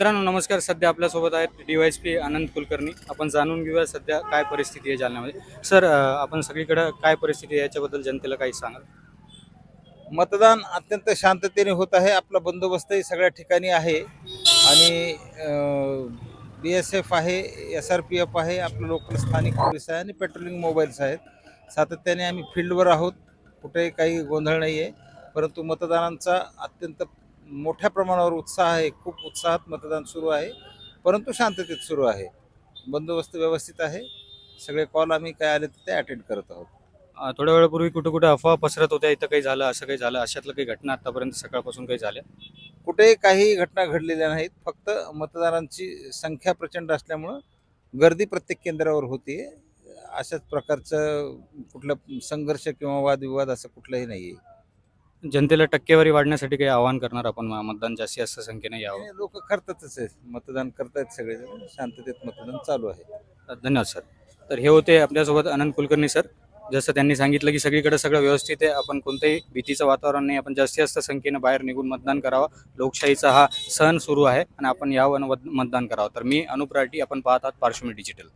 मित्रांनो नमस्कार. सध्या आपल्यासोबत आहेत DYSP आनंद कुलकर्णी. आपण जाणून घेऊया सध्या काय परिस्थिती आहे जालन्यामध्ये. सर, आपण सगळीकडे काय परिस्थिती आहे याच्याबद्दल जनतेला काही सांगाल? मतदान अत्यंत शांततेने होत आहे. आपला बंदोबस्तही सगळ्या ठिकाणी आहे आणि BSF आहे, SRPF आहे, आपलं लोकल स्थानिक पोलीस आहे आणि पेट्रोलिंग मोबाईल्स आहेत. सातत्याने आम्ही फील्डवर आहोत. कुठेही काही गोंधळ नाही आहे. परंतु मतदानांचा अत्यंत मोठ्या प्रमाणावर उत्साह आहे. खूप उत्साहात मतदान सुरू आहे, परंतु शांततेत सुरू आहे. बंदोबस्त व्यवस्थित आहे. सगळे कॉल आम्ही काय आले तर ते अटेंड करत आहोत. थोड्या वेळापूर्वी कुठं कुठं अफवा पसरत होत्या, इथं काही झालं, असं काही झालं, अशातलं काही घटना आतापर्यंत सकाळपासून काही झाल्या? कुठेही काही घटना घडलेल्या नाहीत. फक्त मतदारांची संख्या प्रचंड असल्यामुळं गर्दी प्रत्येक केंद्रावर होती. अशाच प्रकारचं कुठलं संघर्ष किंवा वादविवाद असं कुठलंही नाही आहे. जनतेला टक्केवारी वाढण्यासाठी काही आवाहन करणार आपण, मतदान जास्त संख्येने यावं? लोक करतातच आहे, मतदान करतायत सगळेजण. शांततेत मतदान चालू आहे. धन्यवाद सर. तर हे होते आपल्यासोबत आनंद कुलकर्णी सर. जसं त्यांनी सांगितलं की सगळीकडे सगळं व्यवस्थित आहे, आपण कोणत्याही भीतीचं वातावरण नाही, आपण जास्त संख्येनं बाहेर निघून मतदान करावं. लोकशाहीचा हा सण सुरू आहे आणि आपण यावं मतदान करावं. तर मी अनुप राठी, आपण पाहत आहात पार्श्वमी डिजिटल.